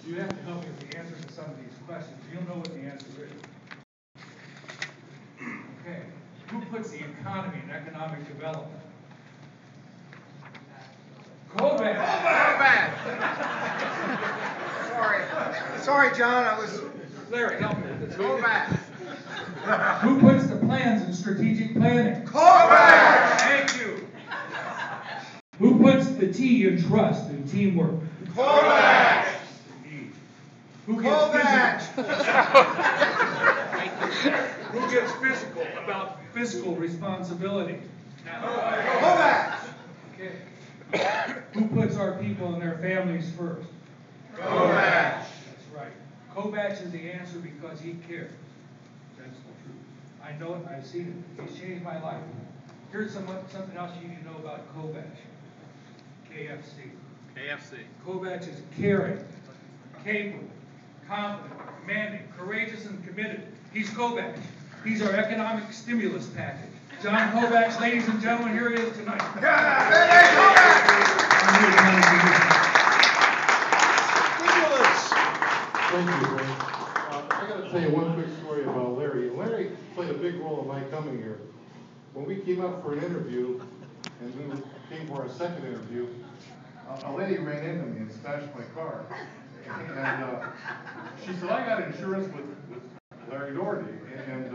You have to help me with the answer to some of these questions. You'll know what the answer is. Okay. Who puts the economy and economic development? Kovach. Sorry, John. I was. Larry, help me with this. Kovach. Who puts the plans in strategic planning? Kovach. Thank you. Who puts the T in trust and teamwork? Kovach. Who gets Kovach. Who gets physical about fiscal responsibility? Kovach. Okay. Who puts our people and their families first? Kovach. That's right. Kovach is the answer because he cares. That's the truth. I know it. I've seen it. He's changed my life. Here's something else you need to know about Kovach. KFC. Kovach is caring, capable, confident, demanding, courageous, and committed. He's Kovach. He's our economic stimulus package. John Kovach, ladies and gentlemen, here he is tonight. Thank you, Ray. I got to tell you one quick story about Larry. Larry played a big role in my coming here. When we came up for an interview, and we came for our second interview, a lady ran into me and smashed my car. And she said, I got insurance with Larry Doherty, and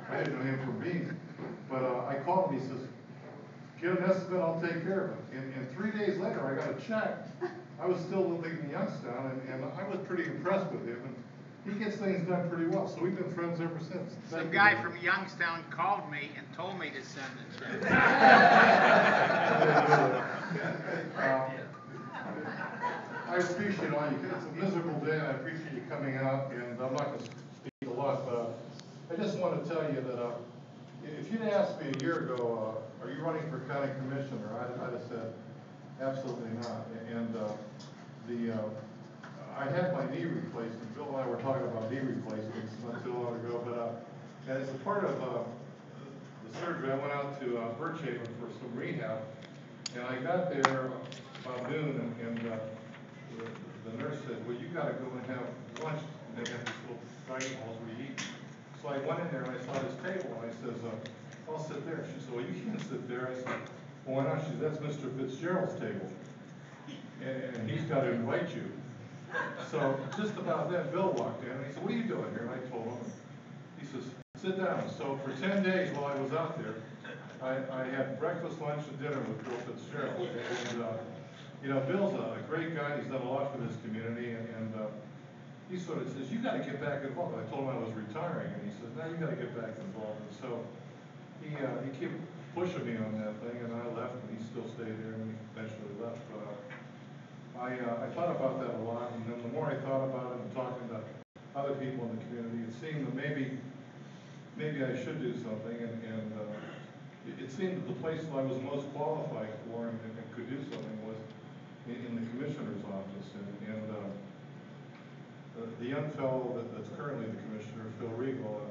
I didn't know him from beans. But I called him, he says, get an estimate, I'll take care of it. And 3 days later, I got a check. I was still living in Youngstown, and I was pretty impressed with him. And he gets things done pretty well, so we've been friends ever since. Some guy from Youngstown called me and told me to send the check. I appreciate all you. It's a miserable day, and I appreciate you coming out. And I'm not going to speak a lot, but I just want to tell you that if you'd asked me a year ago, are you running for county commissioner? I'd have said absolutely not. And I had my knee replaced, and Bill and I were talking about knee replacements not too long ago. But as a part of the surgery, I went out to Birchhaven for some rehab, and I got there about noon, and the nurse said, well, you got to go and have lunch. And they have these little dining halls where you eat. So I went in there and I saw this table, and I says, I'll sit there. She said, well, you can't sit there. I said, well, why not? She said, that's Mr. Fitzgerald's table, and he's got to invite you. So just about then, Bill walked in, and he said, what are you doing here? And I told him. He says, sit down. So for 10 days while I was out there, I had breakfast, lunch, and dinner with Bill Fitzgerald. And, you know, Bill's a great guy. He's done a lot for this community, and he sort of says, you got to get back involved. I told him I was retiring, and he says, no, you got to get back involved. And so he kept pushing me on that thing, and I left, and he still stayed there, and he eventually left. But I thought about that a lot, and then the more I thought about it and talking to other people in the community, it seemed that maybe I should do something, and it seemed that the place that I was most qualified for and could do something was in the commissioner's office, and the young fellow that's currently the commissioner, Phil Regal,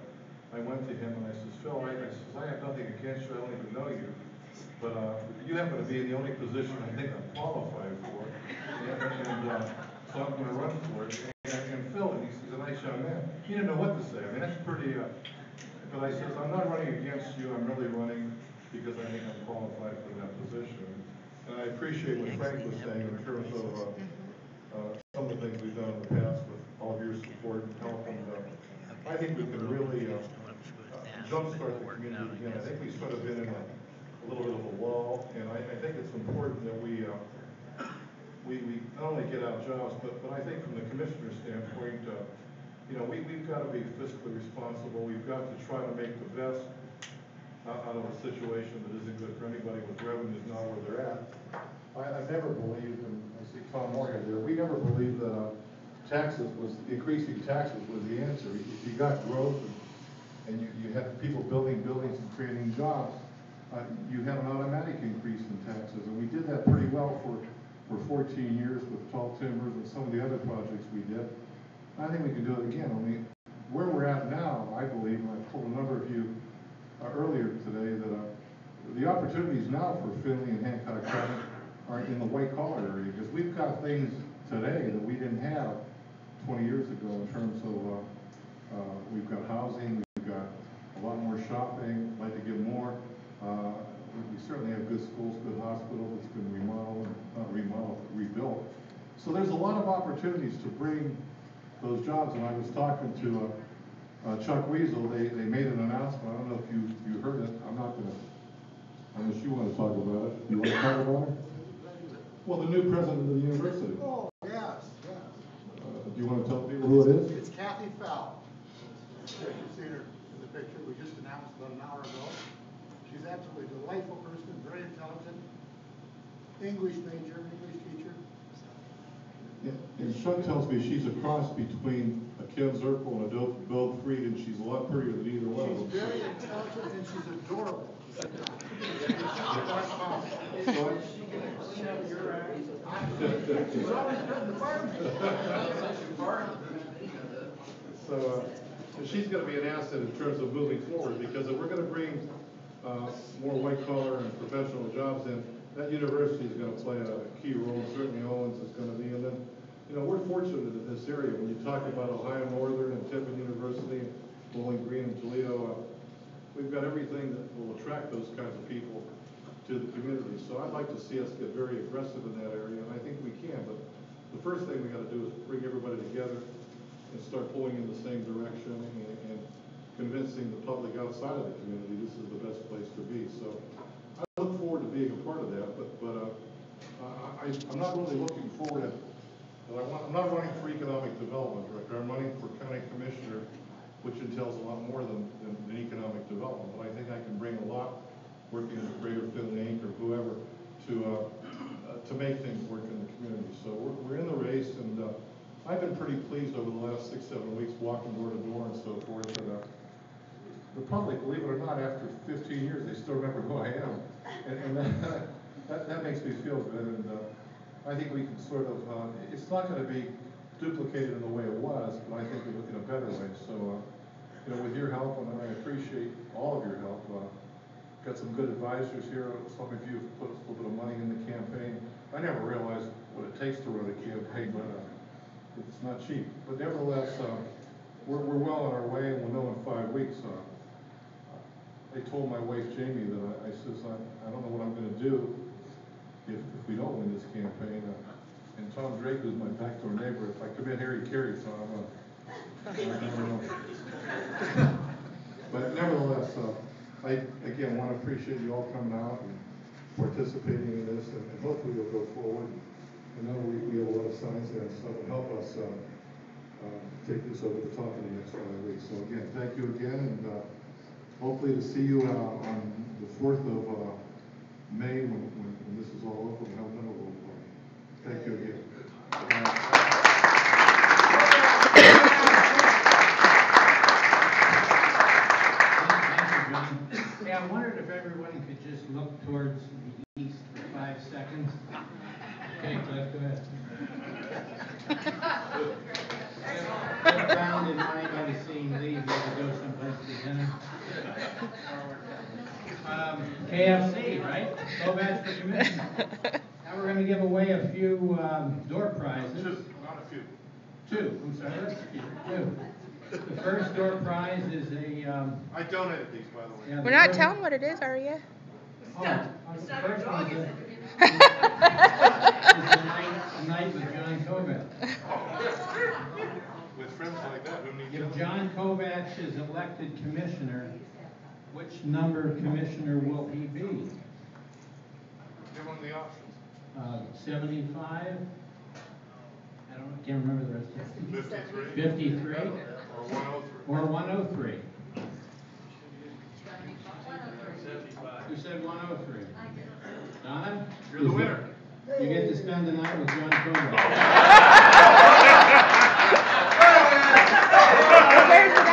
I went to him and I says, Phil, I have nothing against you, I don't even know you, but you happen to be in the only position I think I'm qualified for, and so I'm going to run for it. And Phil, he's a nice young man. He didn't know what to say. I mean, that's pretty, but I says, I'm not running against you, I'm really running because I think I'm qualified for that position. And I appreciate what Frank was saying in terms of some of the things we've done in the past with all of your support and help. And I think we can really jumpstart the community again. I think we've sort of been in a little bit of a lull, and I think it's important that we not only get out jobs, but I think from the commissioner's standpoint, you know, we've got to be fiscally responsible. We've got to try to make the best out of a situation that isn't good for anybody with revenues not where they're at. I've never believed, and I see Tom Moore here, we never believed that increasing taxes was the answer. If you got growth and you had people building buildings and creating jobs, you had an automatic increase in taxes. And we did that pretty well for 14 years with tall timbers and some of the other projects we did. I think we can do it again. I mean, where we're at now, I believe, and I told a number of you earlier today that the opportunities now for Finley and Hancock County are in the white collar area, because we've got things today that we didn't have 20 years ago in terms of we've got housing, we've got a lot more shopping, like to get more. We certainly have good schools, good hospitals. It's been remodeled, not remodeled, but rebuilt. So there's a lot of opportunities to bring those jobs. And I was talking to Chuck Weasel. They made an announcement. I don't know if you heard it. I'm not going to, unless you want to talk about it. You want to talk about it? Well, the new president of the university. Oh, yes, yes. Do you want to tell people who it is? It's Kathy Fell. You've seen her in the picture. We just announced about an hour ago. She's absolutely a delightful person, very intelligent, English major, English teacher. Yeah, and Chuck tells me she's a cross between a Ken Zirkle and a Bill Fried, and she's a lot prettier than either one of them. She's very intelligent and she's adorable. She's always good in the farm. So she's going to be an asset in terms of moving forward, because if we're going to bring more white-collar and professional jobs in, that university is going to play a key role. Certainly Owens is going to be. And then, you know, we're fortunate in this area. When you talk about Ohio Northern and Tiffin University, Bowling Green and Toledo, we've got everything that will attract those kinds of people to the community. So I'd like to see us get very aggressive in that area, and I think we can. But the first thing we got to do is bring everybody together and start pulling in the same direction and convincing the public outside of the community this is the best place to be. So I look forward to being a part of that, but I'm not really looking forward to, I'm not running for economic development director. I'm running for county commissioner, which entails a lot more than economic development. But I think I can bring a lot, working with Greater Finland Inc. or whoever, to make things work in the community. So we're in the race, and I've been pretty pleased over the last 6-7 weeks walking door to door and so forth. And the public, believe it or not, after 15 years, they still remember who I am, and that makes me feel good. And I think we can sort of, it's not going to be duplicated in the way it was, but I think we look in a better way. So, you know, with your help, and I appreciate all of your help. Got some good advisors here. Some of you have put a little bit of money in the campaign. I never realized what it takes to run a campaign, but it's not cheap. But nevertheless, we're well on our way, and we'll know in 5 weeks. I told my wife Jamie that I says I don't know what I'm going to do if we don't win this campaign. And Tom Drake, who's my backdoor neighbor, if I come in here, he carries, so I never know. But nevertheless, I again want to appreciate you all coming out and participating in this, and hopefully you'll go forward. I know we have a lot of signs there and stuff to help us take this over the top in the next 5 weeks. So again, thank you again, and hopefully to see you on the 4th of May when this is all over. We'll have another little party. Thank you again. Hey, I wondered if everyone could just look towards the east for 5 seconds. Okay, Cliff, go ahead. What found in mind by the seeing leave to go someplace to dinner? KFC, right? Kovach for commissioner. Now we're going to give away a few door prizes. Two, not a few. Two. I'm sorry. Two. The first door prize is a. I donated these, by the way. Yeah, We're not telling what it is, are you? Oh, the first one is a night with John Kovach. With friends like that, who need If John Kovach is elected commissioner, which number commissioner will he be? Give them the options. 75? Can't remember the rest of it. 53. 53? Or 103. Or 103? Who said 103? Donna? You're the winner. You get to spend the night with John Kovach. Where's it at?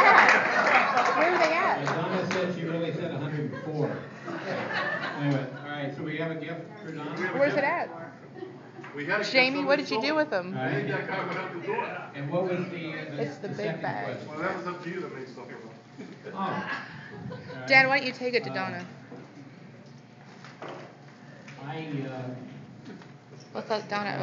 Where are they at? Donna said she really said 104. Anyway, all right, so we have a gift for Donna? Where's it at? We had Jamie, what did you do with them? All right. That guy went out the door. And what was the It's the big second bag. question? Well, that was up to you to make something up. Oh. All right. Dad, why don't you take it to Donna? I Let's let Donna